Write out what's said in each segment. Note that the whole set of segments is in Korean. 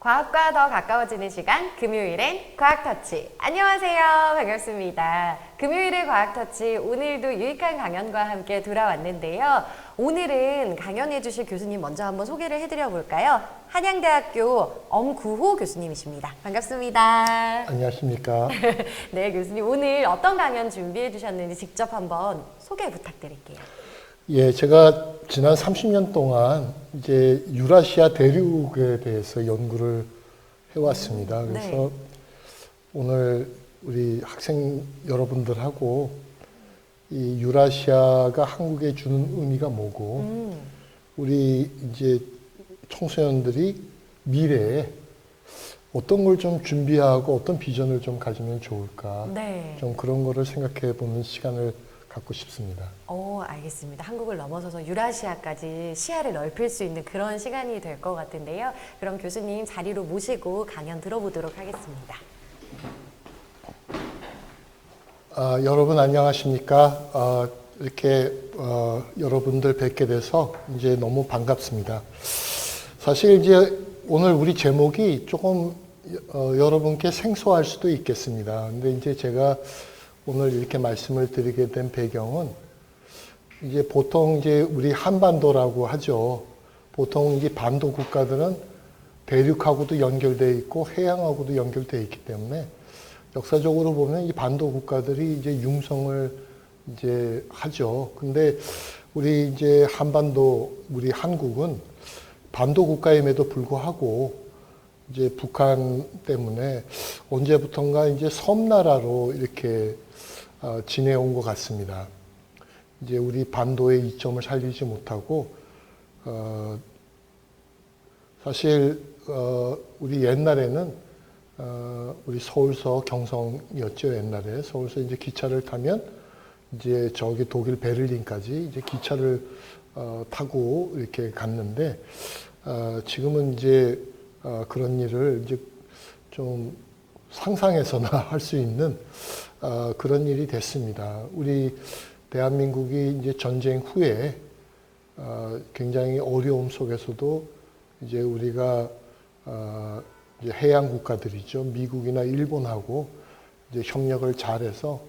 과학과 더 가까워지는 시간, 금요일엔 과학터치. 안녕하세요. 반갑습니다. 금요일의 과학터치, 오늘도 유익한 강연과 함께 돌아왔는데요. 오늘은 강연해 주실 교수님 먼저 한번 소개를 해드려 볼까요? 한양대학교 엄구호 교수님이십니다. 반갑습니다. 안녕하십니까. 네, 교수님 오늘 어떤 강연 준비해 주셨는지 직접 한번 소개 부탁드릴게요. 예, 제가 지난 30년 동안 이제 유라시아 대륙에 대해서 연구를 해왔습니다. 그래서 네. 오늘 우리 학생 여러분들하고 이 유라시아가 한국에 주는 의미가 뭐고, 우리 이제 청소년들이 미래에 어떤 걸 좀 준비하고 어떤 비전을 좀 가지면 좋을까, 네. 좀 그런 거를 생각해 보는 시간을 갖고 싶습니다. 알겠습니다. 한국을 넘어서서 유라시아까지 시야를 넓힐 수 있는 그런 시간이 될 것 같은데요. 그럼 교수님 자리로 모시고 강연 들어보도록 하겠습니다. 여러분 안녕하십니까? 이렇게 여러분들 뵙게 돼서 이제 너무 반갑습니다. 사실 이제 오늘 우리 제목이 조금 여러분께 생소할 수도 있겠습니다. 근데 이제 제가 오늘 이렇게 말씀을 드리게 된 배경은 이제 보통 이제 우리 한반도라고 하죠. 보통 이제 반도 국가들은 대륙하고도 연결되어 있고 해양하고도 연결되어 있기 때문에 역사적으로 보면 이 반도 국가들이 이제 융성을 이제 하죠. 근데 우리 이제 한반도, 우리 한국은 반도 국가임에도 불구하고 이제 북한 때문에 언제부턴가 이제 섬나라로 이렇게 지내온 것 같습니다. 이제 우리 반도의 이점을 살리지 못하고, 사실, 우리 옛날에는, 우리 서울서 경성이었죠, 옛날에. 서울서 이제 기차를 타면, 이제 저기 독일 베를린까지 이제 기차를, 타고 이렇게 갔는데, 지금은 이제, 그런 일을 이제 좀 상상해서나 할 수 있는, 그런 일이 됐습니다. 우리 대한민국이 이제 전쟁 후에 굉장히 어려움 속에서도 이제 우리가 이제 해양 국가들이죠. 미국이나 일본하고 이제 협력을 잘해서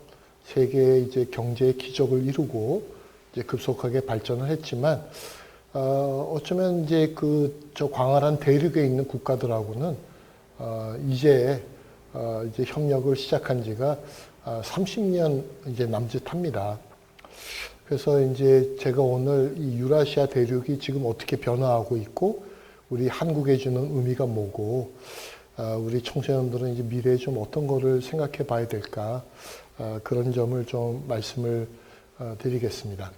세계의 이제 경제의 기적을 이루고 이제 급속하게 발전을 했지만 어쩌면 이제 저 광활한 대륙에 있는 국가들하고는 이제 협력을 시작한 지가 30년 이제 남짓합니다. 그래서 이제 제가 오늘 이 유라시아 대륙이 지금 어떻게 변화하고 있고, 우리 한국에 주는 의미가 뭐고, 우리 청소년들은 이제 미래에 좀 어떤 거를 생각해 봐야 될까, 그런 점을 좀 말씀을 드리겠습니다.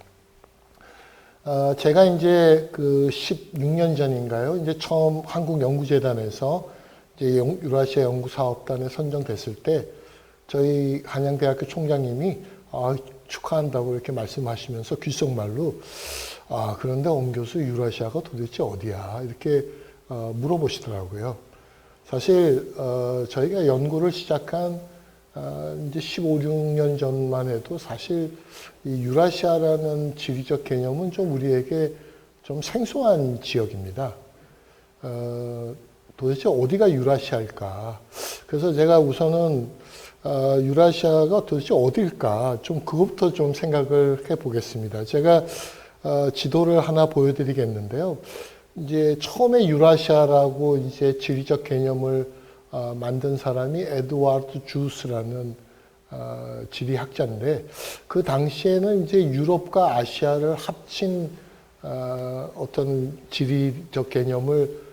제가 이제 그 16년 전인가요? 이제 처음 한국연구재단에서 이제 유라시아 연구사업단에 선정됐을 때 저희 한양대학교 총장님이 축하한다고 이렇게 말씀하시면서 귓속말로 그런데 엄 교수 유라시아가 도대체 어디야? 이렇게 물어보시더라고요. 사실 저희가 연구를 시작한 이제 15, 16년 전만 해도 사실 이 유라시아라는 지리적 개념은 좀 우리에게 좀 생소한 지역입니다. 도대체 어디가 유라시아일까? 그래서 제가 우선은 유라시아가 도대체 어딜까? 좀 그것부터 좀 생각을 해 보겠습니다. 제가 지도를 하나 보여드리겠는데요. 이제 처음에 유라시아라고 이제 지리적 개념을 만든 사람이 에드와르드 주스라는 지리학자인데, 그 당시에는 이제 유럽과 아시아를 합친 어떤 지리적 개념을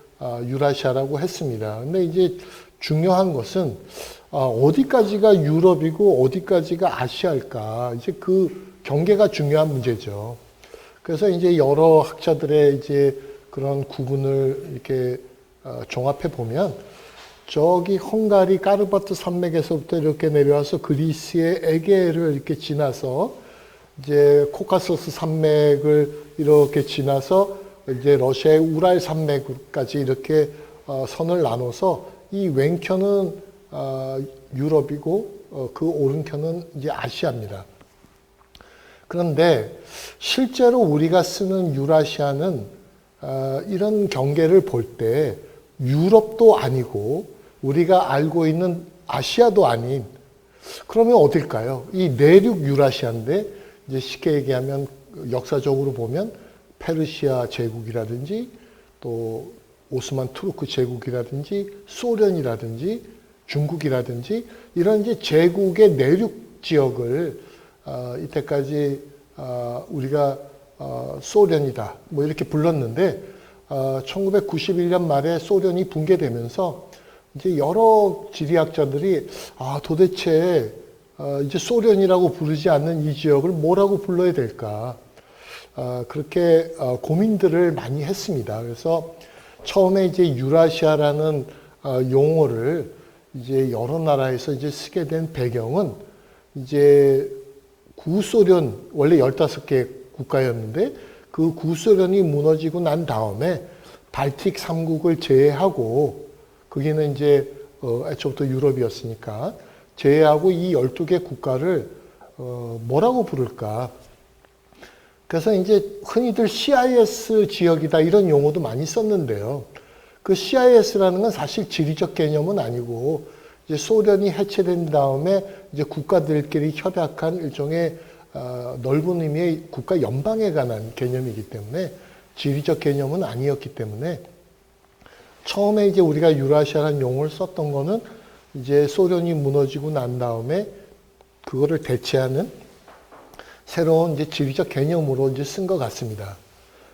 유라시아라고 했습니다. 근데 이제 중요한 것은 어디까지가 유럽이고 어디까지가 아시아일까? 이제 그 경계가 중요한 문제죠. 그래서 이제 여러 학자들의 이제 그런 구분을 이렇게 종합해 보면, 저기 헝가리 까르파트 산맥에서부터 이렇게 내려와서 그리스의 에게를 이렇게 지나서 이제 코카소스 산맥을 이렇게 지나서 이제 러시아의 우랄 산맥까지 이렇게 선을 나눠서 이 왼편은 유럽이고 그 오른편은 이제 아시아입니다. 그런데 실제로 우리가 쓰는 유라시아는 이런 경계를 볼 때 유럽도 아니고 우리가 알고 있는 아시아도 아닌 그러면 어딜까요? 이 내륙 유라시아인데 이제 쉽게 얘기하면 역사적으로 보면 페르시아 제국이라든지 또 오스만 투르크 제국이라든지 소련이라든지 중국이라든지 이런 이제 제국의 내륙 지역을 이때까지 우리가 소련이다 뭐 이렇게 불렀는데 1991년 말에 소련이 붕괴되면서 이제 여러 지리학자들이 도대체 이제 소련이라고 부르지 않는 이 지역을 뭐라고 불러야 될까 그렇게 고민들을 많이 했습니다. 그래서 처음에 이제 유라시아라는 용어를 이제 여러 나라에서 이제 쓰게 된 배경은 이제 구소련 원래 15개 국가였는데 그 구소련이 무너지고 난 다음에 발틱 3국을 제외하고 거기는 이제 애초부터 유럽이었으니까 제외하고 이 12개 국가를 뭐라고 부를까? 그래서 이제 흔히들 CIS 지역이다 이런 용어도 많이 썼는데요. 그 CIS라는 건 사실 지리적 개념은 아니고 이제 소련이 해체된 다음에 이제 국가들끼리 협약한 일종의 넓은 의미의 국가 연방에 관한 개념이기 때문에 지리적 개념은 아니었기 때문에 처음에 이제 우리가 유라시아라는 용어를 썼던 거는 이제 소련이 무너지고 난 다음에 그거를 대체하는 새로운 이제 지리적 개념으로 이제 쓴 것 같습니다.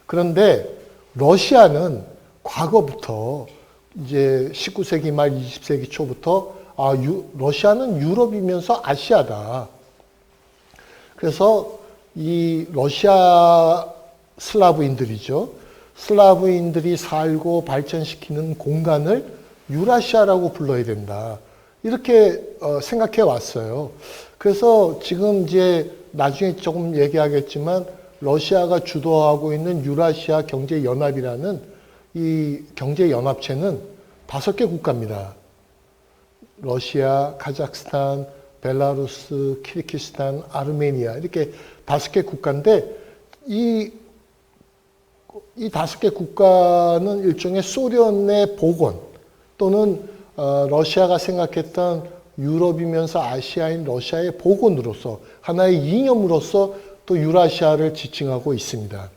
그런데 러시아는 과거부터 이제 19세기 말 20세기 초부터 러시아는 유럽이면서 아시아다. 그래서 이 러시아 슬라브인들이죠. 슬라브인들이 살고 발전시키는 공간을 유라시아라고 불러야 된다. 이렇게 생각해 왔어요. 그래서 지금 이제 나중에 조금 얘기하겠지만 러시아가 주도하고 있는 유라시아 경제연합이라는 이 경제연합체는 5개 국가입니다. 러시아, 카자흐스탄, 벨라루스, 키르기스탄, 아르메니아 이렇게 5개 국가인데 이 5개 국가는 일종의 소련의 복원 또는 러시아가 생각했던 유럽이면서 아시아인 러시아의 복원으로서 하나의 이념으로서 또 유라시아를 지칭하고 있습니다.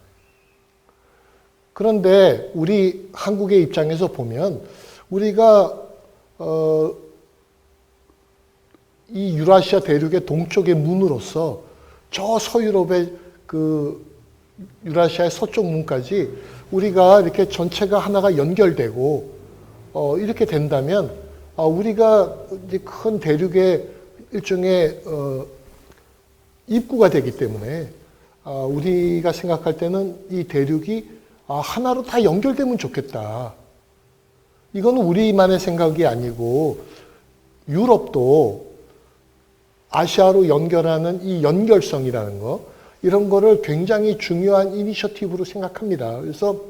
그런데 우리 한국의 입장에서 보면 우리가 이 유라시아 대륙의 동쪽의 문으로서 저 서유럽의 그 유라시아의 서쪽 문까지 우리가 이렇게 전체가 하나가 연결되고 이렇게 된다면 우리가 이제 큰 대륙의 일종의 입구가 되기 때문에 우리가 생각할 때는 이 대륙이 하나로 다 연결되면 좋겠다. 이거는 우리만의 생각이 아니고 유럽도 아시아로 연결하는 이 연결성이라는 거 이런 거를 굉장히 중요한 이니셔티브로 생각합니다. 그래서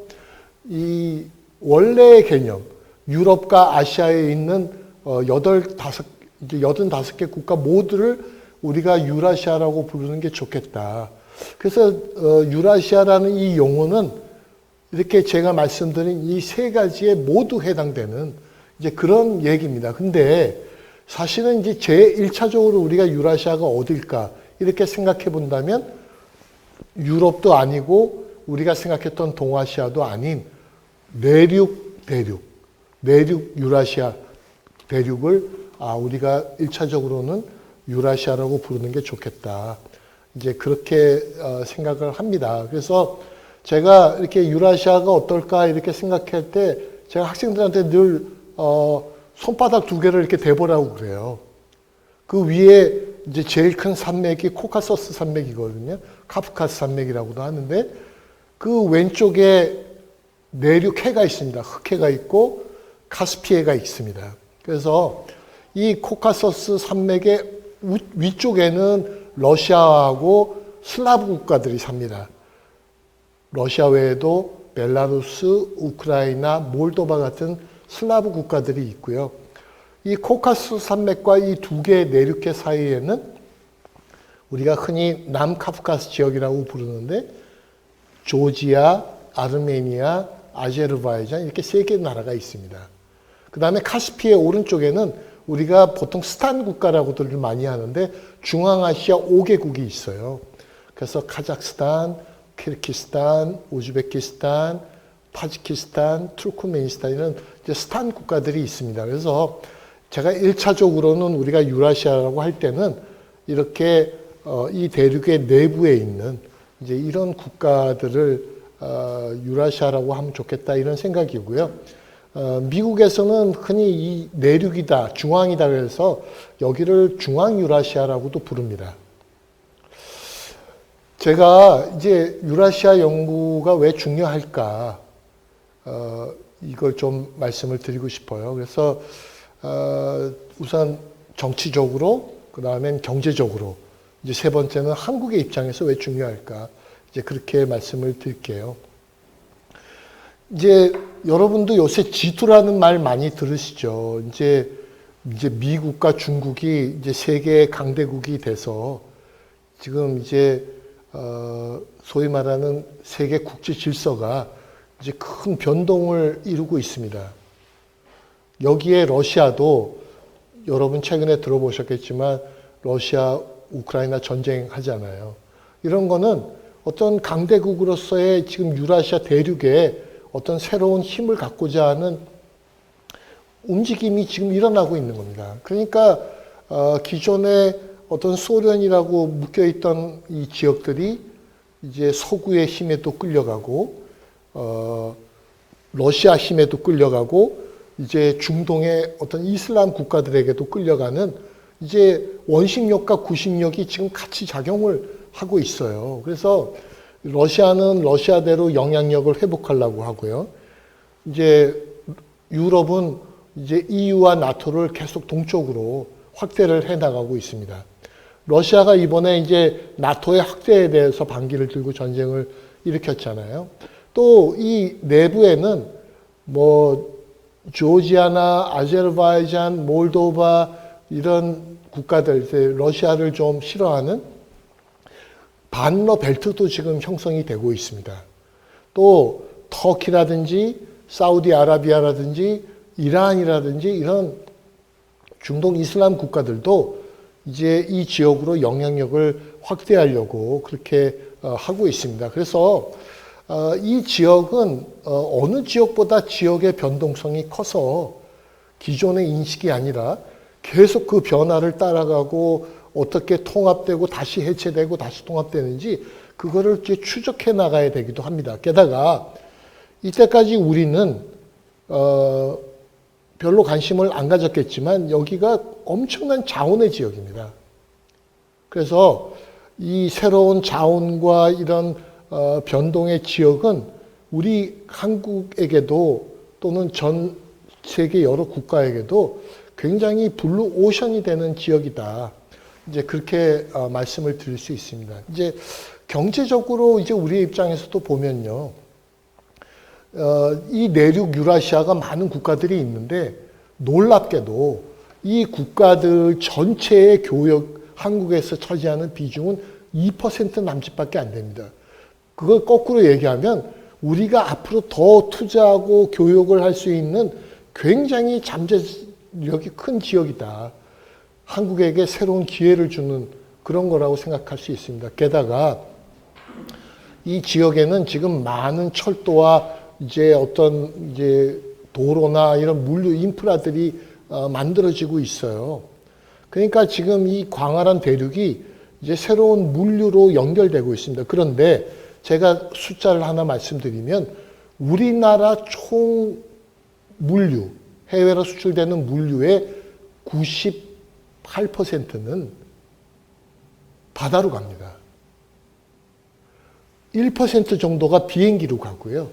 이 원래의 개념 유럽과 아시아에 있는 85개 국가 모두를 우리가 유라시아라고 부르는 게 좋겠다. 그래서 유라시아라는 이 용어는 이렇게 제가 말씀드린 이 3가지에 모두 해당되는 이제 그런 얘기입니다. 근데 사실은 이제 제1차적으로 우리가 유라시아가 어딜까 이렇게 생각해 본다면 유럽도 아니고 우리가 생각했던 동아시아도 아닌 내륙 유라시아 대륙을 우리가 1차적으로는 유라시아라고 부르는 게 좋겠다. 이제 그렇게 생각을 합니다. 그래서 제가 이렇게 유라시아가 어떨까 이렇게 생각할 때 제가 학생들한테 늘 손바닥 2개를 이렇게 대보라고 그래요. 그 위에 이제 제일 큰 산맥이 코카서스 산맥이거든요. 카프카스 산맥이라고도 하는데 그 왼쪽에 내륙 해가 있습니다. 흑해가 있고 카스피해가 있습니다. 그래서 이 코카서스 산맥의 위쪽에는 러시아하고 슬라브 국가들이 삽니다. 러시아 외에도 벨라루스, 우크라이나, 몰도바 같은 슬라브 국가들이 있고요. 이 코카소스 산맥과 이 2개의 내륙해 사이에는 우리가 흔히 남카프카스 지역이라고 부르는데 조지아, 아르메니아, 아제르바이잔 이렇게 세 개 나라가 있습니다. 그 다음에 카스피의 오른쪽에는 우리가 보통 스탄 국가라고들 많이 하는데 중앙아시아 5개국이 있어요. 그래서 카자흐스탄, 키르기스탄, 우즈베키스탄, 타지키스탄, 투르크메니스탄 이런 이제 스탄 국가들이 있습니다. 그래서 제가 1차적으로는 우리가 유라시아라고 할 때는 이렇게 이 대륙의 내부에 있는 이제 이런 국가들을 유라시아라고 하면 좋겠다 이런 생각이고요. 미국에서는 흔히 이 내륙이다, 중앙이다 그래서 여기를 중앙 유라시아라고도 부릅니다. 제가 이제 유라시아 연구가 왜 중요할까 이걸 좀 말씀을 드리고 싶어요. 그래서 우선 정치적으로, 그 다음엔 경제적으로, 이제 세 번째는 한국의 입장에서 왜 중요할까 이제 그렇게 말씀을 드릴게요. 이제 여러분도 요새 G2라는 말 많이 들으시죠. 이제 미국과 중국이 이제 세계 강대국이 돼서 지금 이제 소위 말하는 세계 국제 질서가 이제 큰 변동을 이루고 있습니다. 여기에 러시아도 여러분 최근에 들어보셨겠지만 러시아 우크라이나 전쟁 하잖아요. 이런 거는 어떤 강대국으로서의 지금 유라시아 대륙에 어떤 새로운 힘을 갖고자 하는 움직임이 지금 일어나고 있는 겁니다. 그러니까 기존에 어떤 소련이라고 묶여있던 이 지역들이 이제 서구의 힘에도 끌려가고 러시아 힘에도 끌려가고 이제 중동의 어떤 이슬람 국가들에게도 끌려가는 이제 원심력과 구심력이 지금 같이 작용을 하고 있어요. 그래서 러시아는 러시아대로 영향력을 회복하려고 하고요. 이제 유럽은 이제 EU와 나토를 계속 동쪽으로 확대를 해 나가고 있습니다. 러시아가 이번에 이제 나토의 확대에 대해서 반기를 들고 전쟁을 일으켰잖아요. 또 이 내부에는 뭐 조지아나 아제르바이잔, 몰도바 이런 국가들, 이제 러시아를 좀 싫어하는 반러 벨트도 지금 형성이 되고 있습니다. 또 터키라든지 사우디아라비아라든지 이란이라든지 이런 중동 이슬람 국가들도 이제 이 지역으로 영향력을 확대하려고 그렇게 하고 있습니다. 그래서 이 지역은 어느 지역보다 지역의 변동성이 커서 기존의 인식이 아니라 계속 그 변화를 따라가고 어떻게 통합되고 다시 해체되고 다시 통합되는지 그거를 이제 추적해 나가야 되기도 합니다. 게다가 이때까지 우리는 별로 관심을 안 가졌겠지만 여기가 엄청난 자원의 지역입니다. 그래서 이 새로운 자원과 이런 변동의 지역은 우리 한국에게도 또는 전 세계 여러 국가에게도 굉장히 블루 오션이 되는 지역이다. 이제 그렇게 말씀을 드릴 수 있습니다. 이제 경제적으로 이제 우리의 입장에서도 보면요. 이 내륙 유라시아가 많은 국가들이 있는데 놀랍게도 이 국가들 전체의 교역, 한국에서 차지하는 비중은 2% 남짓밖에 안 됩니다. 그걸 거꾸로 얘기하면 우리가 앞으로 더 투자하고 교역을 할 수 있는 굉장히 잠재력이 큰 지역이다. 한국에게 새로운 기회를 주는 그런 거라고 생각할 수 있습니다. 게다가 이 지역에는 지금 많은 철도와 이제 어떤 이제 도로나 이런 물류 인프라들이 만들어지고 있어요. 그러니까 지금 이 광활한 대륙이 이제 새로운 물류로 연결되고 있습니다. 그런데 제가 숫자를 하나 말씀드리면 우리나라 총 물류, 해외로 수출되는 물류의 98%는 바다로 갑니다. 1% 정도가 비행기로 가고요.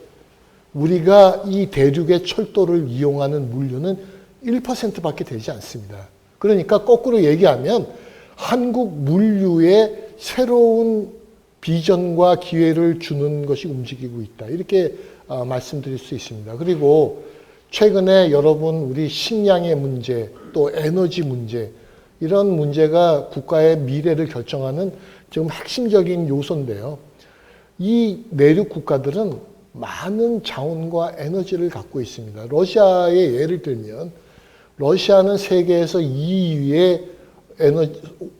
우리가 이 대륙의 철도를 이용하는 물류는 1%밖에 되지 않습니다. 그러니까 거꾸로 얘기하면 한국 물류에 새로운 비전과 기회를 주는 것이 움직이고 있다. 이렇게 말씀드릴 수 있습니다. 그리고 최근에 여러분 우리 식량의 문제, 또 에너지 문제 이런 문제가 국가의 미래를 결정하는 지금 핵심적인 요소인데요. 이 내륙 국가들은 많은 자원과 에너지를 갖고 있습니다. 러시아의 예를 들면 러시아는 세계에서 2위의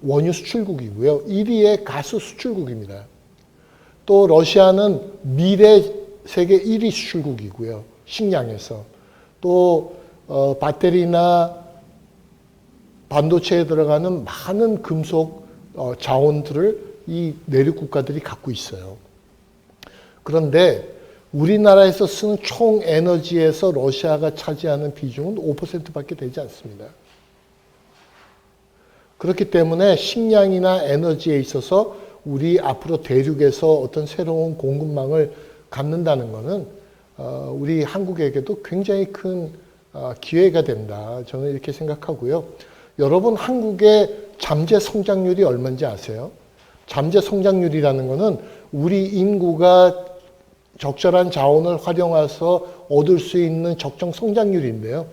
원유 수출국이고요. 1위의 가스 수출국입니다. 또 러시아는 밀의 세계 1위 수출국이고요. 식량에서. 또 배터리나 반도체에 들어가는 많은 금속 자원들을 이 내륙 국가들이 갖고 있어요. 그런데 우리나라에서 쓰는 총 에너지에서 러시아가 차지하는 비중은 5%밖에 되지 않습니다. 그렇기 때문에 식량이나 에너지에 있어서 우리 앞으로 대륙에서 어떤 새로운 공급망을 갖는다는 것은 우리 한국에게도 굉장히 큰 기회가 된다. 저는 이렇게 생각하고요. 여러분, 한국의 잠재 성장률이 얼마인지 아세요? 잠재 성장률이라는 것은 우리 인구가 적절한 자원을 활용해서 얻을 수 있는 적정 성장률인데요.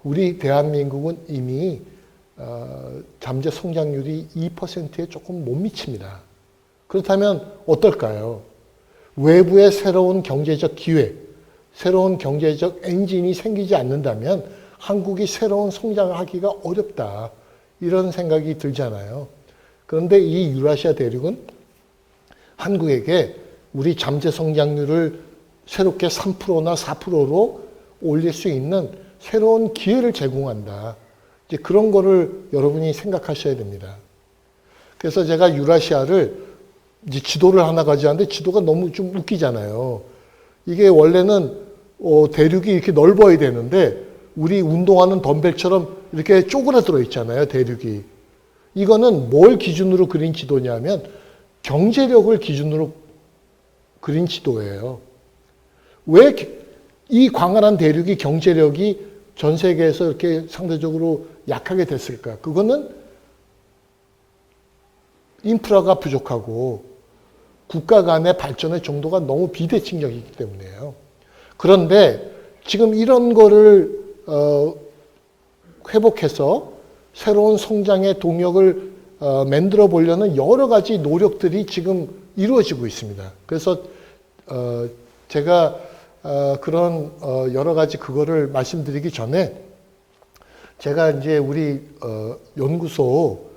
우리 대한민국은 이미 잠재 성장률이 2%에 조금 못 미칩니다. 그렇다면 어떨까요? 외부의 새로운 경제적 기회, 새로운 경제적 엔진이 생기지 않는다면 한국이 새로운 성장을 하기가 어렵다. 이런 생각이 들잖아요. 그런데 이 유라시아 대륙은 한국에게 우리 잠재 성장률을 새롭게 3%나 4%로 올릴 수 있는 새로운 기회를 제공한다. 이제 그런 거를 여러분이 생각하셔야 됩니다. 그래서 제가 유라시아를 이제 지도를 하나 가져왔는데 지도가 너무 좀 웃기잖아요. 이게 원래는 대륙이 이렇게 넓어야 되는데 우리 운동하는 덤벨처럼 이렇게 쪼그라들어 있잖아요, 대륙이. 이거는 뭘 기준으로 그린 지도냐면 경제력을 기준으로 그린 지도예요. 왜 이 광활한 대륙이 경제력이 전 세계에서 이렇게 상대적으로 약하게 됐을까? 그거는 인프라가 부족하고 국가 간의 발전의 정도가 너무 비대칭적이기 때문이에요. 그런데 지금 이런 거를 회복해서 새로운 성장의 동력을 만들어 보려는 여러 가지 노력들이 지금 이루어지고 있습니다. 그래서 제가 그런 여러 가지 그거를 말씀드리기 전에 제가 이제 우리 연구소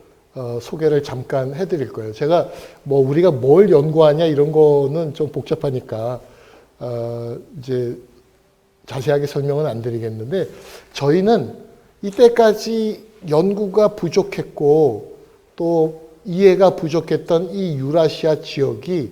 소개를 잠깐 해드릴 거예요. 제가 뭐 우리가 뭘 연구하냐 이런 거는 좀 복잡하니까 이제 자세하게 설명은 안 드리겠는데 저희는 이때까지 연구가 부족했고 또 이해가 부족했던 이 유라시아 지역이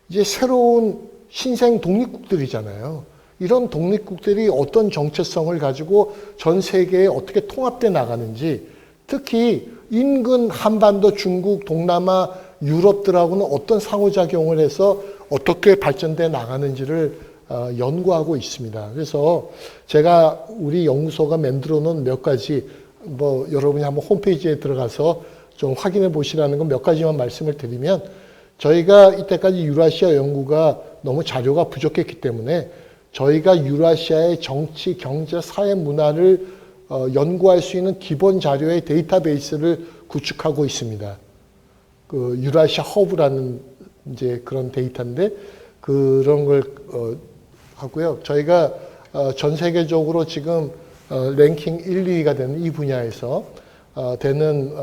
이제 새로운 신생 독립국들이잖아요. 이런 독립국들이 어떤 정체성을 가지고 전 세계에 어떻게 통합돼 나가는지, 특히 인근 한반도, 중국, 동남아, 유럽들하고는 어떤 상호작용을 해서 어떻게 발전돼 나가는지를 연구하고 있습니다. 그래서 제가 우리 연구소가 만들어 놓은 몇 가지, 뭐 여러분이 한번 홈페이지에 들어가서 좀 확인해 보시라는 건 몇 가지만 말씀을 드리면, 저희가 이때까지 유라시아 연구가 너무 자료가 부족했기 때문에 저희가 유라시아의 정치, 경제, 사회, 문화를 연구할 수 있는 기본 자료의 데이터베이스를 구축하고 있습니다. 그 유라시아 허브라는 이제 그런 데이터인데 그런 걸 하고요. 저희가 전 세계적으로 지금 랭킹 1, 2위가 되는 이 분야에서 되는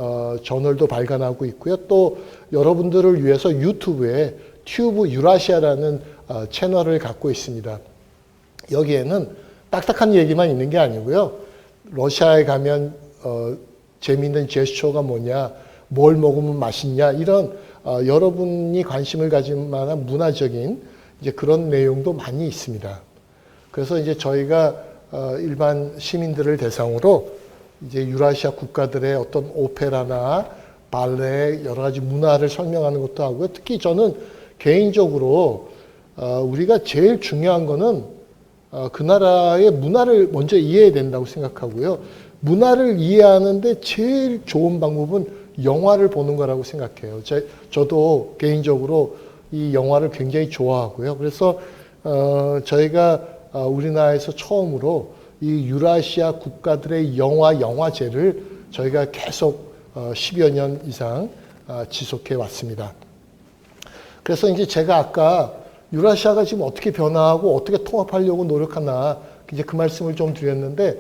저널도 발간하고 있고요. 또 여러분들을 위해서 유튜브에 튜브 유라시아라는 채널을 갖고 있습니다. 여기에는 딱딱한 얘기만 있는 게 아니고요. 러시아에 가면 재미있는 제스처가 뭐냐, 뭘 먹으면 맛있냐, 이런 여러분이 관심을 가질 만한 문화적인 이제 그런 내용도 많이 있습니다. 그래서 이제 저희가 일반 시민들을 대상으로 이제 유라시아 국가들의 어떤 오페라나 발레 여러 가지 문화를 설명하는 것도 하고요. 특히 저는 개인적으로 우리가 제일 중요한 거는 그 나라의 문화를 먼저 이해해야 된다고 생각하고요. 문화를 이해하는데 제일 좋은 방법은 영화를 보는 거라고 생각해요. 저도 개인적으로 이 영화를 굉장히 좋아하고요. 그래서 저희가 우리나라에서 처음으로 이 유라시아 국가들의 영화제를 저희가 계속 10여 년 이상 지속해 왔습니다. 그래서 이제 제가 아까 유라시아가 지금 어떻게 변화하고 어떻게 통합하려고 노력하나 이제 그 말씀을 좀 드렸는데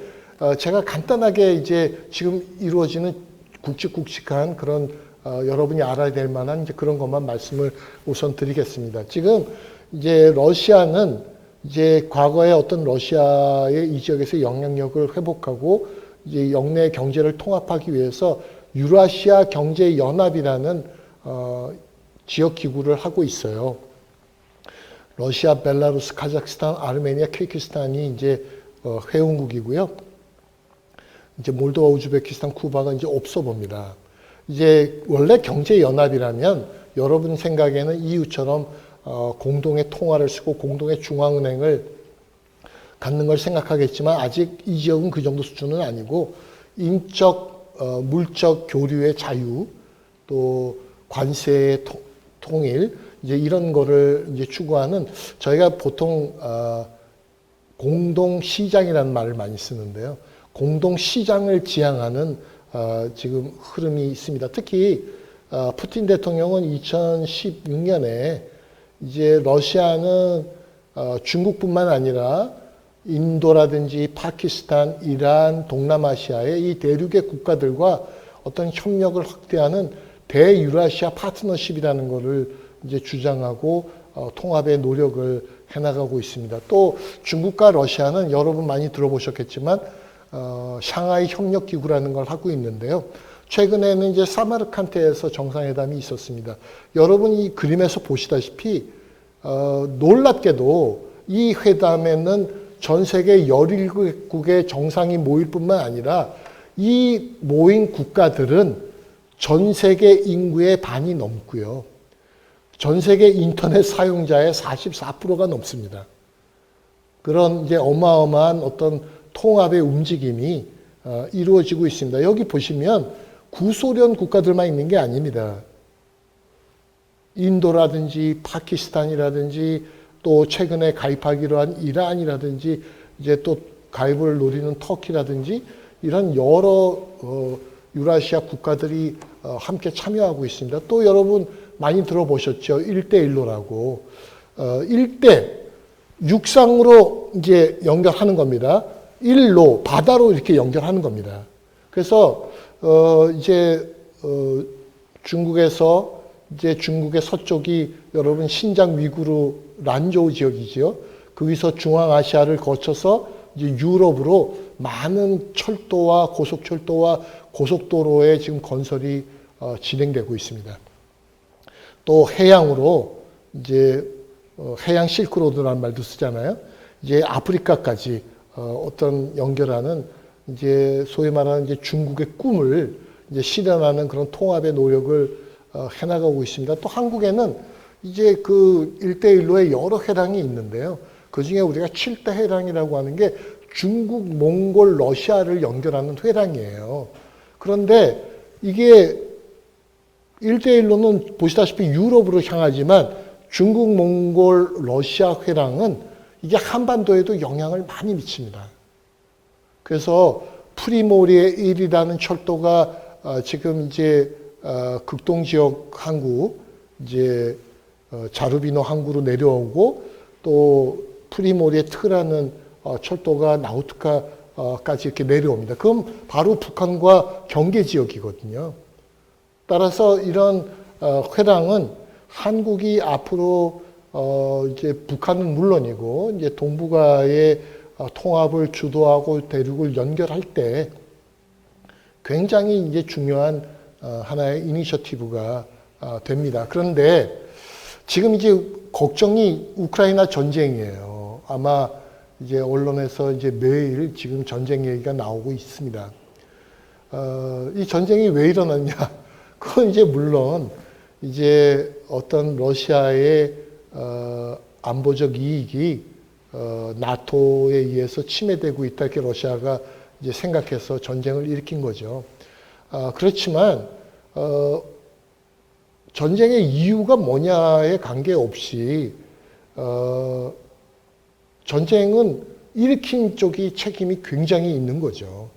제가 간단하게 이제 지금 이루어지는 굵직굵직한 그런 여러분이 알아야 될 만한 이제 그런 것만 말씀을 우선 드리겠습니다. 지금 이제 러시아는 이제 과거에 어떤 러시아의 이 지역에서 영향력을 회복하고 이제 영내 경제를 통합하기 위해서 유라시아 경제 연합이라는 지역 기구를 하고 있어요. 러시아, 벨라루스, 카자흐스탄, 아르메니아, 키르기스탄이 이제 회원국이고요. 이제 몰도바, 우즈베키스탄, 쿠바가 이제 없어 봅니다. 이제 원래 경제 연합이라면 여러분 생각에는 EU처럼 공동의 통화를 쓰고 공동의 중앙은행을 갖는 걸 생각하겠지만 아직 이 지역은 그 정도 수준은 아니고 인적, 물적 교류의 자유, 또 관세의 통일, 이제 이런 거를 이제 추구하는 저희가 보통 공동시장이라는 말을 많이 쓰는데요. 공동시장을 지향하는 지금 흐름이 있습니다. 특히 푸틴 대통령은 2016년에 이제 러시아는 중국뿐만 아니라 인도라든지 파키스탄, 이란, 동남아시아의 이 대륙의 국가들과 어떤 협력을 확대하는 대유라시아 파트너십이라는 것을 이제 주장하고 통합의 노력을 해나가고 있습니다. 또 중국과 러시아는 여러분 많이 들어보셨겠지만 샹하이 협력기구라는 걸 하고 있는데요. 최근에는 이제 사마르칸트에서 정상회담이 있었습니다. 여러분이 이 그림에서 보시다시피 놀랍게도 이 회담에는 전 세계 17국의 정상이 모일 뿐만 아니라 이 모인 국가들은 전 세계 인구의 반이 넘고요. 전 세계 인터넷 사용자의 44%가 넘습니다. 그런 이제 어마어마한 어떤 통합의 움직임이 이루어지고 있습니다. 여기 보시면 구소련 국가들만 있는 게 아닙니다. 인도라든지 파키스탄이라든지 또 최근에 가입하기로 한 이란이라든지 이제 또 가입을 노리는 터키라든지 이런 여러 유라시아 국가들이 함께 참여하고 있습니다. 또 여러분 많이 들어보셨죠? 1대1로라고. 1대 육상으로 이제 연결하는 겁니다. 1로 바다로 이렇게 연결하는 겁니다. 그래서 이제 중국에서 이제 중국의 서쪽이 여러분 신장 위구르 란조우 지역이지요. 거기서 중앙아시아를 거쳐서 이제 유럽으로 많은 철도와 고속철도와 고속도로의 지금 건설이 진행되고 있습니다. 또 해양으로 이제 해양 실크로드라는 말도 쓰잖아요. 이제 아프리카까지 어떤 연결하는 이제 소위 말하는 이제 중국의 꿈을 이제 실현하는 그런 통합의 노력을 해나가고 있습니다. 또 한국에는 이제 그 1대1로의 여러 회랑이 있는데요. 그 중에 우리가 7대 회랑이라고 하는 게 중국, 몽골, 러시아를 연결하는 회랑이에요. 그런데 이게 1대1로는 보시다시피 유럽으로 향하지만 중국, 몽골, 러시아 회랑은 이게 한반도에도 영향을 많이 미칩니다. 그래서 프리모리에 1이라는 철도가 지금 이제 극동 지역 항구, 이제 자루비노 항구로 내려오고 또 프리모리에 트라는 철도가 나우트카까지 이렇게 내려옵니다. 그럼 바로 북한과 경계 지역이거든요. 따라서 이런 회랑은 한국이 앞으로 이제 북한은 물론이고 이제 동북아의 통합을 주도하고 대륙을 연결할 때 굉장히 이제 중요한 하나의 이니셔티브가 됩니다. 그런데 지금 이제 걱정이 우크라이나 전쟁이에요. 아마 이제 언론에서 이제 매일 지금 전쟁 얘기가 나오고 있습니다. 이 전쟁이 왜 일어났냐? 그건 이제 물론 이제 어떤 러시아의 안보적 이익이 나토에 의해서 침해되고 있다 이렇게 러시아가 이제 생각해서 전쟁을 일으킨 거죠. 그렇지만 전쟁의 이유가 뭐냐에 관계없이 전쟁은 일으킨 쪽이 책임이 굉장히 있는 거죠.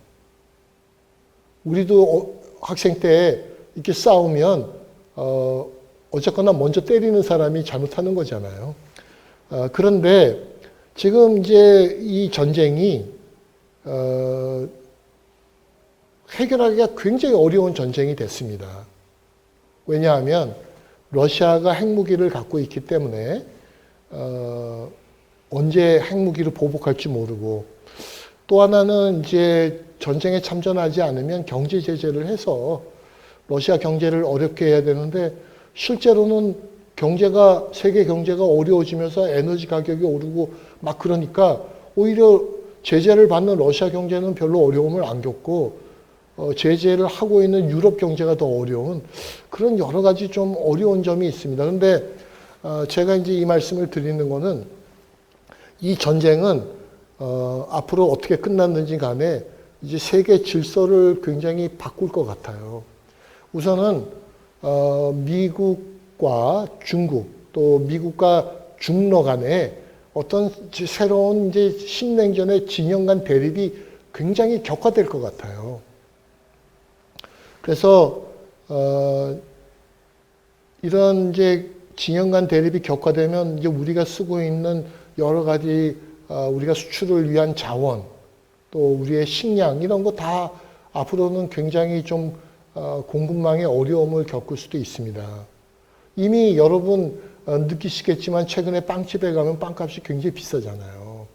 우리도 학생 때 이렇게 싸우면 어쨌거나 먼저 때리는 사람이 잘못하는 거잖아요. 그런데 지금 이제 이 전쟁이 해결하기가 굉장히 어려운 전쟁이 됐습니다. 왜냐하면 러시아가 핵무기를 갖고 있기 때문에 언제 핵무기를 보복할지 모르고, 또 하나는 이제 전쟁에 참전하지 않으면 경제 제재를 해서 러시아 경제를 어렵게 해야 되는데, 실제로는 세계 경제가 어려워지면서 에너지 가격이 오르고 막 그러니까 오히려 제재를 받는 러시아 경제는 별로 어려움을 안 겪고, 제재를 하고 있는 유럽 경제가 더 어려운 그런 여러 가지 좀 어려운 점이 있습니다. 그런데 제가 이제 이 말씀을 드리는 거는, 이 전쟁은 앞으로 어떻게 끝났는지 간에 이제 세계 질서를 굉장히 바꿀 것 같아요. 우선은 미국과 중국, 또 미국과 중러 간에 어떤 새로운 이제 신냉전의 진영 간 대립이 굉장히 격화될 것 같아요. 그래서 이런 이제 진영 간 대립이 격화되면 이제 우리가 쓰고 있는 여러 가지 우리가 수출을 위한 자원, 또 우리의 식량 이런 거 다 앞으로는 굉장히 좀 공급망의 어려움을 겪을 수도 있습니다. 이미 여러분 느끼시겠지만 최근에 빵집에 가면 빵값이 굉장히 비싸잖아요.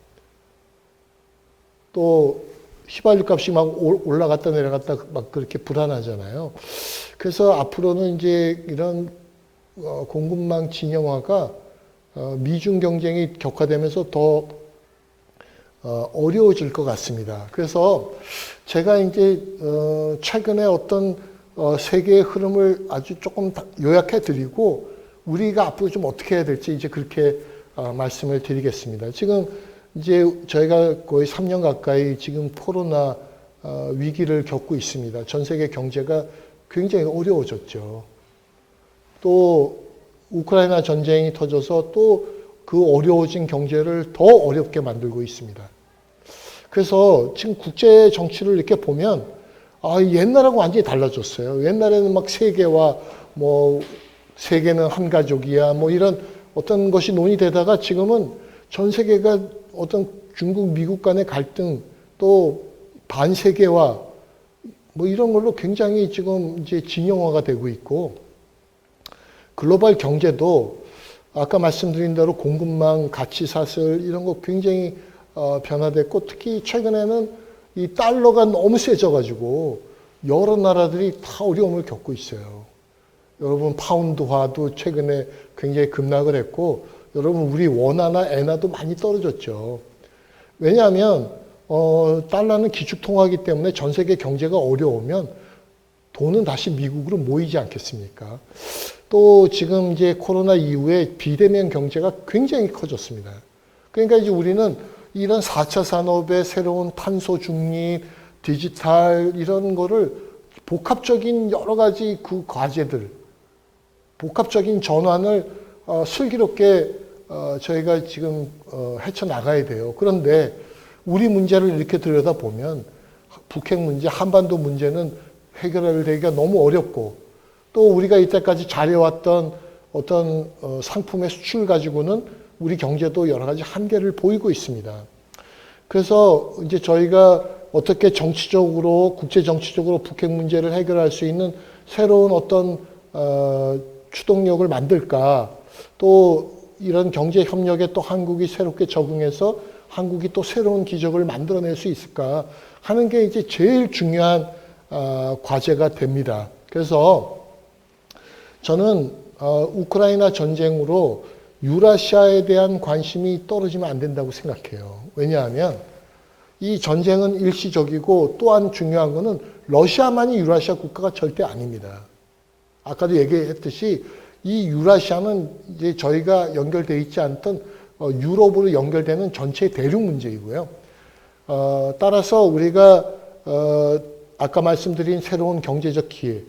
또 휘발유 값이 막 올라갔다 내려갔다 막 그렇게 불안하잖아요. 그래서 앞으로는 이제 이런 공급망 진영화가 미중 경쟁이 격화되면서 더 어려워질 것 같습니다. 그래서 제가 이제 최근에 어떤 세계의 흐름을 아주 조금 요약해 드리고 우리가 앞으로 좀 어떻게 해야 될지 이제 그렇게 말씀을 드리겠습니다. 지금 이제 저희가 거의 3년 가까이 지금 코로나 위기를 겪고 있습니다. 전 세계 경제가 굉장히 어려워졌죠. 또 우크라이나 전쟁이 터져서 또 그 어려워진 경제를 더 어렵게 만들고 있습니다. 그래서 지금 국제 정치를 이렇게 보면 옛날하고 완전히 달라졌어요. 옛날에는 막 세계와 뭐 세계는 한 가족이야 뭐 이런 어떤 것이 논의되다가 지금은 전 세계가 어떤 중국, 미국 간의 갈등, 또 반세계화, 뭐 이런 걸로 굉장히 지금 이제 진영화가 되고 있고, 글로벌 경제도 아까 말씀드린 대로 공급망, 가치사슬, 이런 거 굉장히 변화됐고, 특히 최근에는 이 달러가 너무 세져가지고, 여러 나라들이 다 어려움을 겪고 있어요. 여러분, 파운드화도 최근에 굉장히 급락을 했고, 여러분 우리 원화나 엔화도 많이 떨어졌죠. 왜냐하면 달러는 기축통화이기 때문에 전 세계 경제가 어려우면 돈은 다시 미국으로 모이지 않겠습니까? 또 지금 이제 코로나 이후에 비대면 경제가 굉장히 커졌습니다. 그러니까 이제 우리는 이런 4차 산업의 새로운 탄소 중립, 디지털 이런 거를 복합적인 여러 가지 그 과제들, 복합적인 전환을 슬기롭게 저희가 지금 헤쳐나가야 돼요. 그런데 우리 문제를 이렇게 들여다보면 북핵 문제, 한반도 문제는 해결되기가 너무 어렵고, 또 우리가 이때까지 잘해왔던 어떤 상품의 수출 가지고는 우리 경제도 여러 가지 한계를 보이고 있습니다. 그래서 이제 저희가 어떻게 정치적으로, 국제 정치적으로 북핵 문제를 해결할 수 있는 새로운 어떤 추동력을 만들까, 또 이런 경제 협력에 또 한국이 새롭게 적응해서 한국이 또 새로운 기적을 만들어낼 수 있을까 하는 게 이제 제일 중요한 과제가 됩니다. 그래서 저는 우크라이나 전쟁으로 유라시아에 대한 관심이 떨어지면 안 된다고 생각해요. 왜냐하면 이 전쟁은 일시적이고, 또한 중요한 거는 러시아만이 유라시아 국가가 절대 아닙니다. 아까도 얘기했듯이 이 유라시아는 이제 저희가 연결되어 있지 않던 유럽으로 연결되는 전체 대륙 문제이고요. 따라서 우리가 아까 말씀드린 새로운 경제적 기회,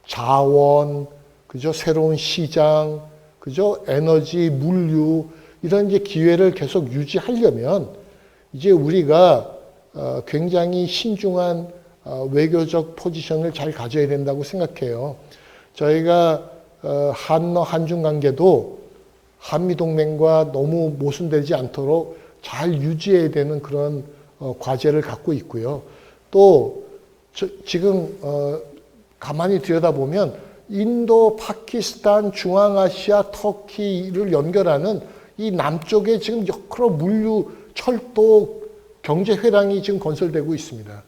자원, 그죠? 새로운 시장, 그죠? 에너지, 물류 이런 이제 기회를 계속 유지하려면 이제 우리가 굉장히 신중한 외교적 포지션을 잘 가져야 된다고 생각해요. 저희가 한중 관계도 한미동맹과 너무 모순되지 않도록 잘 유지해야 되는 그런 과제를 갖고 있고요. 또 지금 가만히 들여다보면 인도, 파키스탄, 중앙아시아, 터키를 연결하는 이 남쪽에 지금 여러 물류, 철도, 경제 회랑이 지금 건설되고 있습니다.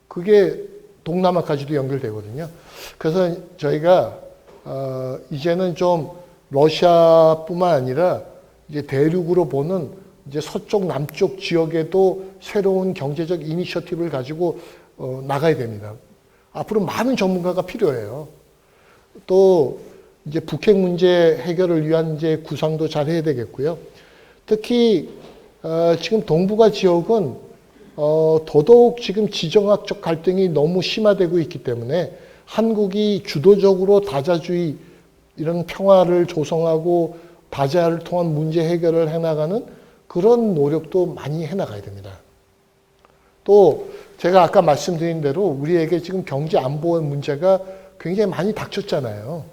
그게 동남아까지도 연결되거든요. 그래서 저희가 이제는 좀 러시아뿐만 아니라 이제 대륙으로 보는 이제 서쪽, 남쪽 지역에도 새로운 경제적 이니셔티브를 가지고 나가야 됩니다. 앞으로 많은 전문가가 필요해요. 또 이제 북핵 문제 해결을 위한 이제 구상도 잘 해야 되겠고요. 특히 지금 동북아 지역은 더더욱 지금 지정학적 갈등이 너무 심화되고 있기 때문에 한국이 주도적으로 다자주의 이런 평화를 조성하고 다자를 통한 문제 해결을 해나가는 그런 노력도 많이 해나가야 됩니다. 또 제가 아까 말씀드린 대로 우리에게 지금 경제 안보 문제가 굉장히 많이 닥쳤잖아요.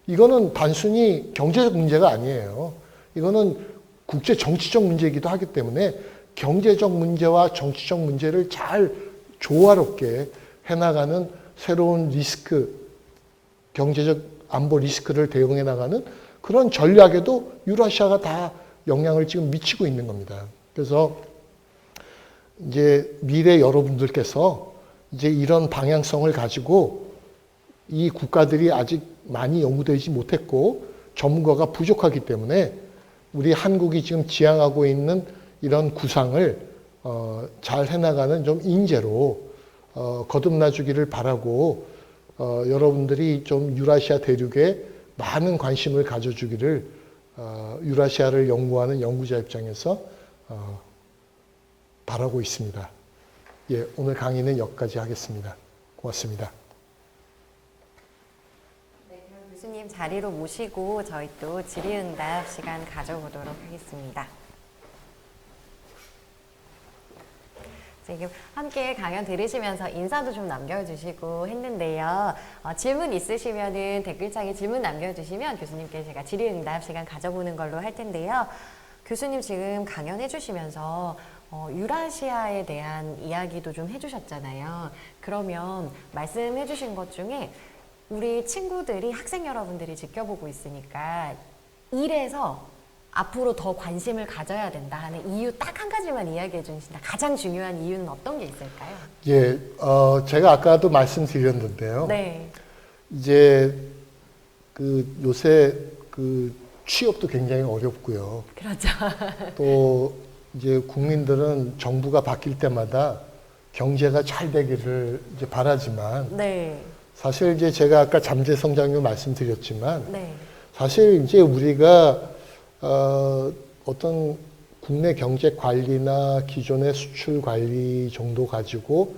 이거는 단순히 경제적 문제가 아니에요. 이거는 국제 정치적 문제이기도 하기 때문에 경제적 문제와 정치적 문제를 잘 조화롭게 해나가는 새로운 리스크, 경제적 안보 리스크를 대응해 나가는 그런 전략에도 유라시아가 다 영향을 지금 미치고 있는 겁니다. 그래서 이제 미래 여러분들께서 이제 이런 방향성을 가지고 이 국가들이 아직 많이 연구되지 못했고 전문가가 부족하기 때문에 우리 한국이 지금 지향하고 있는 이런 구상을 잘 해나가는 좀 인재로 거듭나 주기를 바라고 여러분들이 좀 유라시아 대륙에 많은 관심을 가져주기를 유라시아를 연구하는 연구자 입장에서 바라고 있습니다. 예, 오늘 강의는 여기까지 하겠습니다. 고맙습니다. 네, 그럼 교수님 자리로 모시고 저희 또 질의응답 시간 가져보도록 하겠습니다. 지금 함께 강연 들으시면서 인사도 좀 남겨주시고 했는데요. 질문 있으시면은 댓글창에 질문 남겨주시면 교수님께 제가 질의응답 시간 가져보는 걸로 할 텐데요. 교수님 지금 강연 해주시면서 유라시아에 대한 이야기도 좀 해주셨잖아요. 그러면 말씀해주신 것 중에 우리 친구들이 학생 여러분들이 지켜보고 있으니까 일에서 앞으로 더 관심을 가져야 된다 하는 이유 딱 한 가지만 이야기해 주신다. 가장 중요한 이유는 어떤 게 있을까요? 예, 제가 아까도 말씀드렸는데요. 네. 이제 요새 취업도 굉장히 어렵고요. 그렇죠. 또 이제 국민들은 정부가 바뀔 때마다 경제가 잘 되기를 이제 바라지만 네. 사실 이제 제가 아까 잠재 성장률 말씀드렸지만 네. 사실 이제 우리가 어떤 국내 경제 관리나 기존의 수출 관리 정도 가지고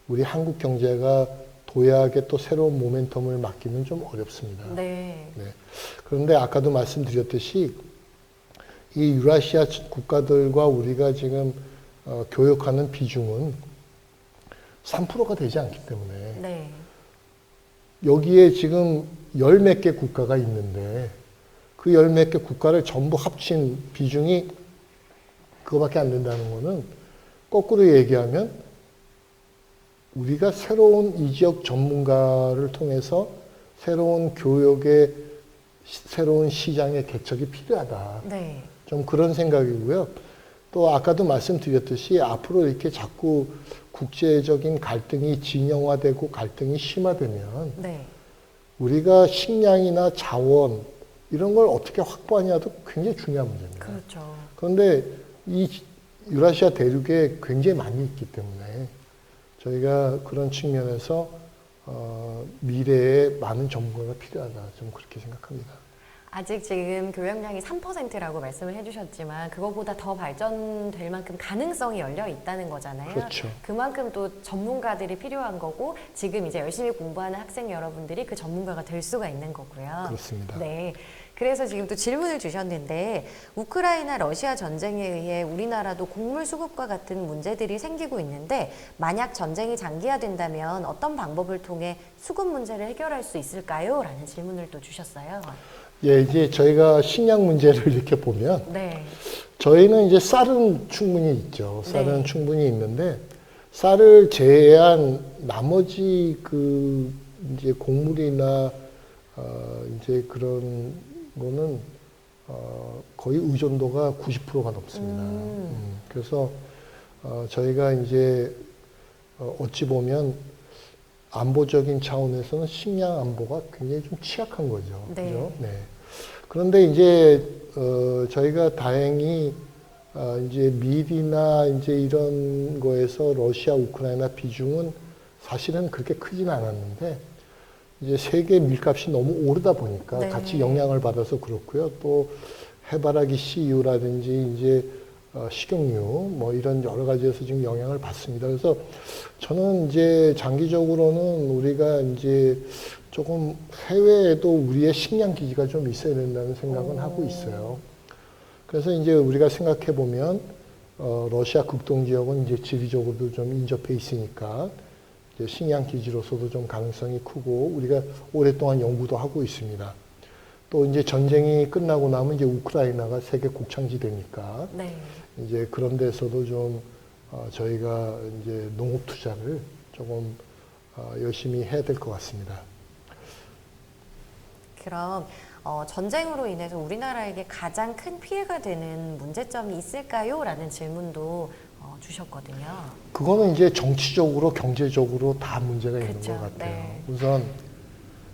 우리 한국 경제가 도약에 또 새로운 모멘텀을 맡기는 좀 어렵습니다. 네. 네. 그런데 아까도 말씀드렸듯이 이 유라시아 국가들과 우리가 지금 교역하는 비중은 3%가 되지 않기 때문에 네. 여기에 지금 열 몇 개 국가가 있는데 그 열 몇 개 국가를 전부 합친 비중이 그거밖에 안 된다는 거는 거꾸로 얘기하면 우리가 새로운 이 지역 전문가를 통해서 새로운 교역의 새로운 시장의 개척이 필요하다. 네. 좀 그런 생각이고요. 또 아까도 말씀드렸듯이 앞으로 이렇게 자꾸 국제적인 갈등이 진영화되고 갈등이 심화되면 네. 우리가 식량이나 자원 이런 걸 어떻게 확보하냐도 굉장히 중요한 문제입니다. 그렇죠. 그런데 이 유라시아 대륙에 굉장히 많이 있기 때문에 저희가 그런 측면에서 미래에 많은 전문가가 필요하다. 좀 그렇게 생각합니다. 아직 지금 교역량이 3%라고 말씀을 해주셨지만 그거보다 더 발전될 만큼 가능성이 열려 있다는 거잖아요. 그렇죠. 그만큼 또 전문가들이 필요한 거고 지금 이제 열심히 공부하는 학생 여러분들이 그 전문가가 될 수가 있는 거고요. 그렇습니다. 네. 그래서 지금 또 질문을 주셨는데 우크라이나 러시아 전쟁에 의해 우리나라도 곡물 수급과 같은 문제들이 생기고 있는데 만약 전쟁이 장기화된다면 어떤 방법을 통해 수급 문제를 해결할 수 있을까요? 라는 질문을 또 주셨어요. 예, 이제 저희가 식량 문제를 이렇게 보면 네. 저희는 이제 쌀은 충분히 있죠. 쌀은 네. 충분히 있는데 쌀을 제외한 나머지 그 이제 곡물이나 이제 그런 거는 거의 의존도가 90%가 넘습니다. 그래서 저희가 이제 어찌 보면 안보적인 차원에서는 식량 안보가 굉장히 좀 취약한 거죠. 네. 그죠? 네. 그런데 이제 저희가 다행히 이제 밀이나 이제 이런 거에서 러시아, 우크라이나 비중은 사실은 그렇게 크진 않았는데 이제 세계 밀값이 너무 오르다 보니까 네. 같이 영향을 받아서 그렇고요. 또 해바라기 씨유라든지 이제 식용유 뭐 이런 여러 가지에서 지금 영향을 받습니다. 그래서 저는 이제 장기적으로는 우리가 이제 조금 해외에도 우리의 식량 기지가 좀 있어야 된다는 생각은 하고 있어요. 그래서 이제 우리가 생각해 보면 러시아 극동 지역은 이제 지리적으로도 좀 인접해 있으니까 이제 식량 기지로서도 좀 가능성이 크고 우리가 오랫동안 연구도 하고 있습니다. 또 이제 전쟁이 끝나고 나면 이제 우크라이나가 세계 곡창지대니까 네. 이제 그런 데서도 좀 저희가 이제 농업 투자를 조금 열심히 해야 될 것 같습니다. 그럼 전쟁으로 인해서 우리나라에게 가장 큰 피해가 되는 문제점이 있을까요? 라는 질문도 주셨거든요. 그거는 이제 정치적으로, 경제적으로 다 문제가 있는 그쵸, 것 같아요. 네. 우선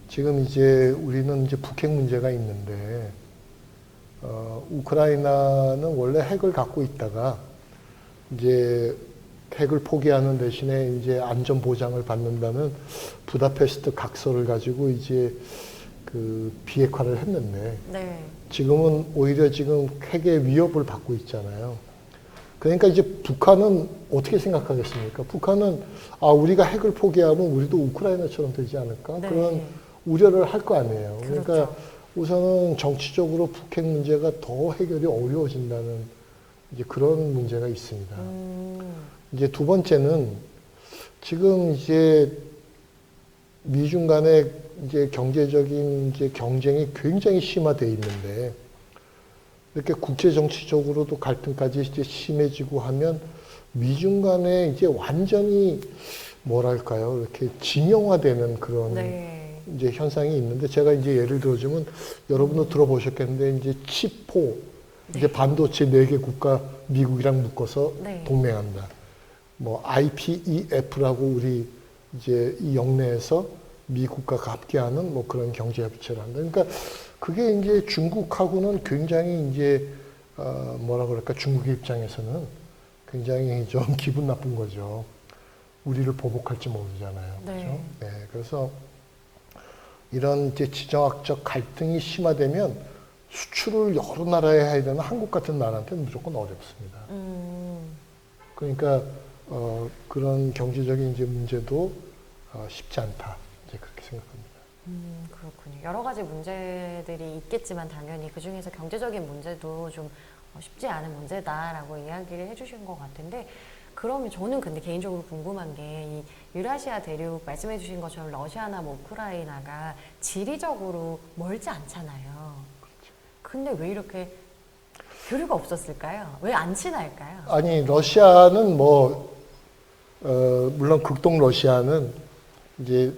지금 이제 우리는 이제 북핵 문제가 있는데 우크라이나는 원래 핵을 갖고 있다가 이제 핵을 포기하는 대신에 이제 안전 보장을 받는다는 부다페스트 각서를 가지고 이제 그 비핵화를 했는데 네. 지금은 오히려 지금 핵의 위협을 받고 있잖아요. 그러니까 이제 북한은 어떻게 생각하겠습니까? 북한은 우리가 핵을 포기하면 우리도 우크라이나처럼 되지 않을까? 네. 그런 우려를 할 거 아니에요. 그러니까 그렇죠. 우선은 정치적으로 북핵 문제가 더 해결이 어려워진다는 이제 그런 문제가 있습니다. 이제 두 번째는 지금 이제 미중 간의 이제 경제적인 이제 경쟁이 굉장히 심화되어 있는데 이렇게 국제 정치적으로도 갈등까지 이제 심해지고 하면 미중 간에 이제 완전히 뭐랄까요 이렇게 진영화되는 그런 네. 이제 현상이 있는데 제가 이제 예를 들어주면 여러분도 들어보셨겠는데 이제 치포 이제 반도체 4개 국가 미국이랑 묶어서 네. 동맹한다. 뭐 IPEF라고 우리 이제 이 영내에서 미국과 함께하는 뭐 그런 경제 협치를 한다. 그러니까 그게 이제 중국하고는 굉장히 이제 뭐라 그럴까 중국의 입장에서는 굉장히 좀 기분 나쁜 거죠. 우리를 보복할지 모르잖아요. 네. 그렇죠? 네. 그래서 이런 이제 지정학적 갈등이 심화되면 수출을 여러 나라에 해야 되는 한국 같은 나라한테는 무조건 어렵습니다. 그러니까 그런 경제적인 이제 문제도 쉽지 않다. 이제 그렇게 생각합니다. 그렇군요. 여러 가지 문제들이 있겠지만 당연히 그 중에서 경제적인 문제도 좀 쉽지 않은 문제다라고 이야기를 해주신 것 같은데 그러면 저는 근데 개인적으로 궁금한 게 이 유라시아 대륙 말씀해주신 것처럼 러시아나 뭐 우크라이나가 지리적으로 멀지 않잖아요. 근데 왜 이렇게 교류가 없었을까요? 왜 안 친할까요? 아니 러시아는 뭐 물론 극동 러시아는 이제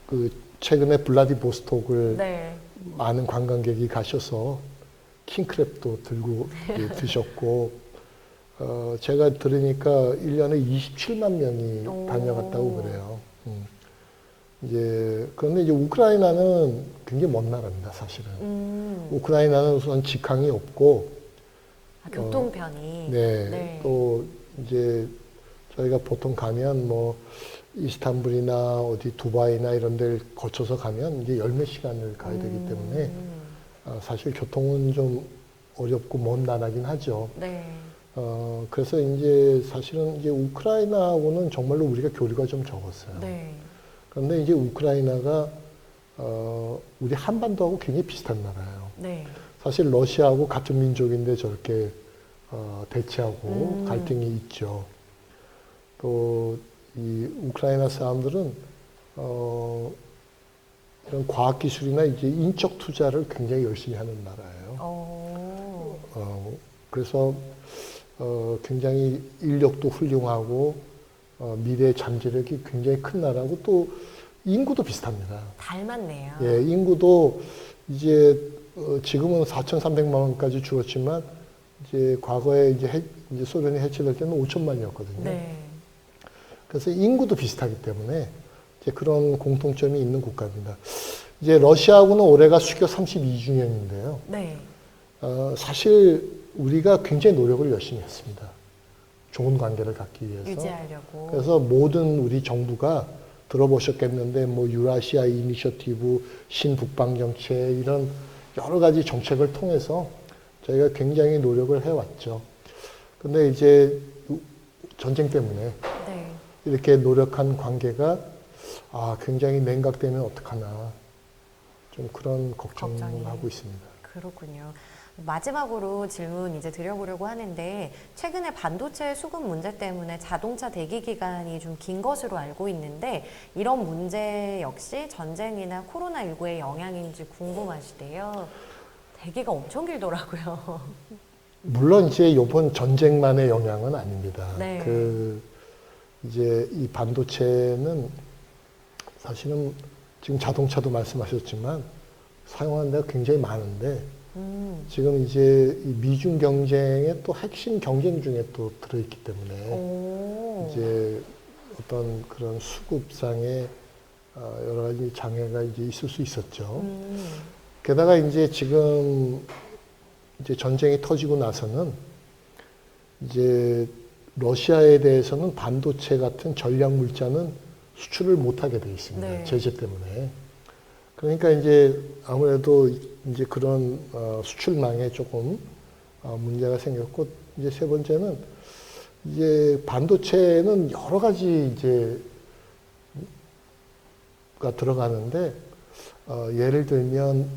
그 최근에 블라디보스톡을 네. 많은 관광객이 가셔서 킹크랩도 들고 예, 드셨고 제가 들으니까 1년에 27만 명이 오. 다녀갔다고 그래요. 이제 그런데 이제 우크라이나는 굉장히 먼 나라입니다, 사실은. 우크라이나는 우선 직항이 없고 교통편이. 네. 네. 또 이제 저희가 보통 가면 뭐 이스탄불이나 어디 두바이나 이런 데를 거쳐서 가면 이제 열몇 시간을 가야 되기 때문에 사실 교통은 좀 어렵고 먼 나라긴 하죠. 네. 그래서 이제 사실은 이제 우크라이나하고는 정말로 우리가 교류가 좀 적었어요. 네. 그런데 이제 우크라이나가 우리 한반도하고 굉장히 비슷한 나라예요. 네. 사실 러시아하고 같은 민족인데 저렇게 대치하고 갈등이 있죠. 또 이 우크라이나 사람들은 이런 과학기술이나 이제 인적 투자를 굉장히 열심히 하는 나라예요. 그래서 굉장히 인력도 훌륭하고 미래 잠재력이 굉장히 큰 나라고 또 인구도 비슷합니다. 닮았네요. 예, 인구도 이제 지금은 4,300만 원까지 줄었지만 이제 과거에 이제 소련이 해체될 때는 5천만이었거든요. 네. 그래서 인구도 비슷하기 때문에 이제 그런 공통점이 있는 국가입니다. 이제 러시아하고는 올해가 수교 32주년인데요. 네. 사실 우리가 굉장히 노력을 열심히 했습니다. 좋은 관계를 갖기 위해서. 유지하려고. 그래서 모든 우리 정부가 들어보셨겠는데 뭐 유라시아 이니셔티브, 신북방 정책 이런 여러 가지 정책을 통해서 저희가 굉장히 노력을 해왔죠. 근데 이제 전쟁 때문에 네. 이렇게 노력한 관계가 굉장히 냉각되면 어떡하나 좀 그런 걱정을 걱정이. 하고 있습니다. 그렇군요. 마지막으로 질문 이제 드려보려고 하는데 최근에 반도체 수급 문제 때문에 자동차 대기 기간이 좀 긴 것으로 알고 있는데 이런 문제 역시 전쟁이나 코로나19의 영향인지 궁금하시대요. 대기가 엄청 길더라고요. 물론 이제 이번 전쟁만의 영향은 아닙니다. 네. 이제 이 반도체는 사실은 지금 자동차도 말씀하셨지만 사용하는 데가 굉장히 많은데 지금 이제 이 미중 경쟁의 또 핵심 경쟁 중에 또 들어있기 때문에 이제 어떤 그런 수급상의 여러 가지 장애가 이제 있을 수 있었죠. 게다가 이제 지금 이제 전쟁이 터지고 나서는 이제 러시아에 대해서는 반도체 같은 전략 물자는 수출을 못하게 돼 있습니다. 네. 제재 때문에. 그러니까 이제 아무래도 이제 그런 수출망에 조금 문제가 생겼고 이제 세 번째는 이제 반도체는 여러 가지 이제 가 들어가는데 예를 들면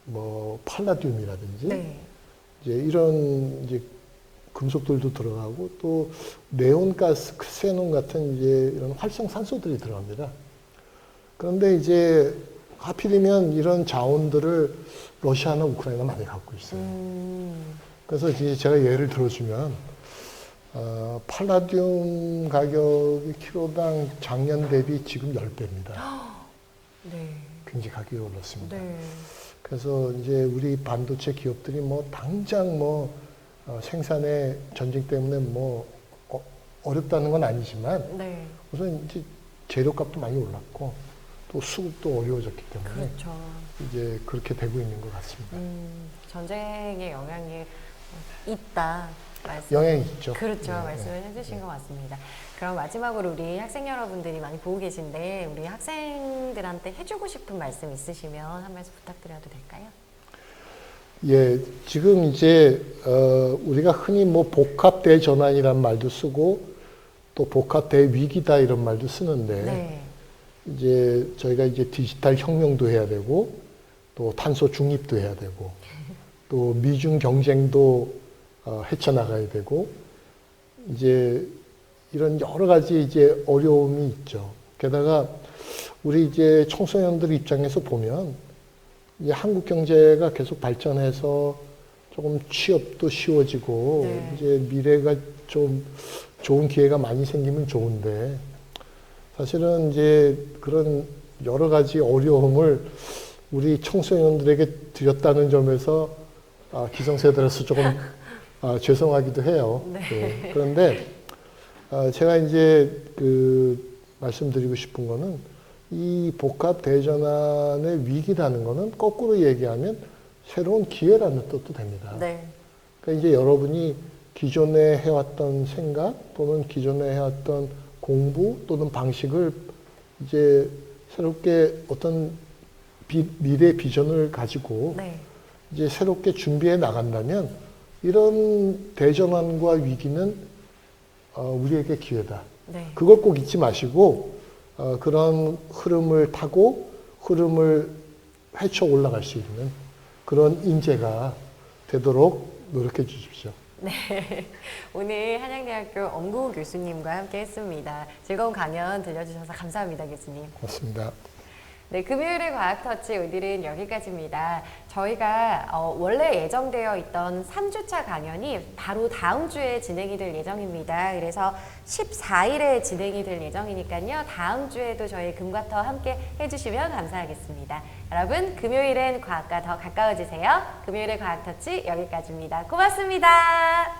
뭐 팔라듐이라든지 네. 이제 이런 이제 금속들도 들어가고 또 네온가스, 크세논 같은 이제 이런 활성 산소들이 들어갑니다. 그런데 이제 하필이면 이런 자원들을 러시아나 우크라이나가 많이 갖고 있어요. 그래서 이제 제가 예를 들어주면 팔라듐 가격이 키로당 작년 대비 지금 10배입니다. 네. 굉장히 가격이 올랐습니다. 네. 그래서 이제 우리 반도체 기업들이 뭐 당장 뭐 생산의 전쟁 때문에 뭐 어렵다는 건 아니지만 네. 우선 이제 재료값도 많이 올랐고 또 수급도 어려워졌기 때문에 그렇죠. 이제 그렇게 되고 있는 것 같습니다. 전쟁의 영향이 있다. 영향이 있죠. 그렇죠. 네, 말씀을 해주신 것 같습니다. 그럼 마지막으로 우리 학생 여러분들이 많이 보고 계신데 우리 학생들한테 해주고 싶은 말씀 있으시면 한 말씀 부탁드려도 될까요? 예, 지금 이제 우리가 흔히 뭐 복합 대전환이란 말도 쓰고 또 복합 대위기다 이런 말도 쓰는데 네. 이제 저희가 이제 디지털 혁명도 해야 되고 또 탄소 중립도 해야 되고 또 미중 경쟁도 헤쳐나가야 되고 이제 이런 여러 가지 이제 어려움이 있죠. 게다가 우리 이제 청소년들 입장에서 보면 이제 한국 경제가 계속 발전해서 조금 취업도 쉬워지고 네. 이제 미래가 좀 좋은 기회가 많이 생기면 좋은데 사실은 이제 그런 여러 가지 어려움을 우리 청소년들에게 드렸다는 점에서 기성세대로서 조금 죄송하기도 해요. 네. 네. 그런데 제가 이제 말씀드리고 싶은 거는 이 복합 대전환의 위기라는 거는 거꾸로 얘기하면 새로운 기회라는 뜻도 됩니다. 네. 그러니까 이제 여러분이 기존에 해왔던 생각 또는 기존에 해왔던 공부 또는 방식을 이제 새롭게 어떤 미래 비전을 가지고 네. 이제 새롭게 준비해 나간다면 이런 대전환과 위기는 우리에게 기회다. 네. 그걸 꼭 잊지 마시고 그런 흐름을 타고 흐름을 헤쳐 올라갈 수 있는 그런 인재가 되도록 노력해 주십시오. 네. 오늘 한양대학교 엄구 교수님과 함께 했습니다. 즐거운 강연 들려주셔서 감사합니다, 교수님. 고맙습니다. 네, 금요일의 과학터치 오늘은 여기까지입니다. 저희가 원래 예정되어 있던 3주차 강연이 바로 다음 주에 진행이 될 예정입니다. 그래서 14일에 진행이 될 예정이니까요. 다음 주에도 저희 금과터 함께 해주시면 감사하겠습니다. 여러분, 금요일엔 과학과 더 가까워지세요. 금요일의 과학터치 여기까지입니다. 고맙습니다.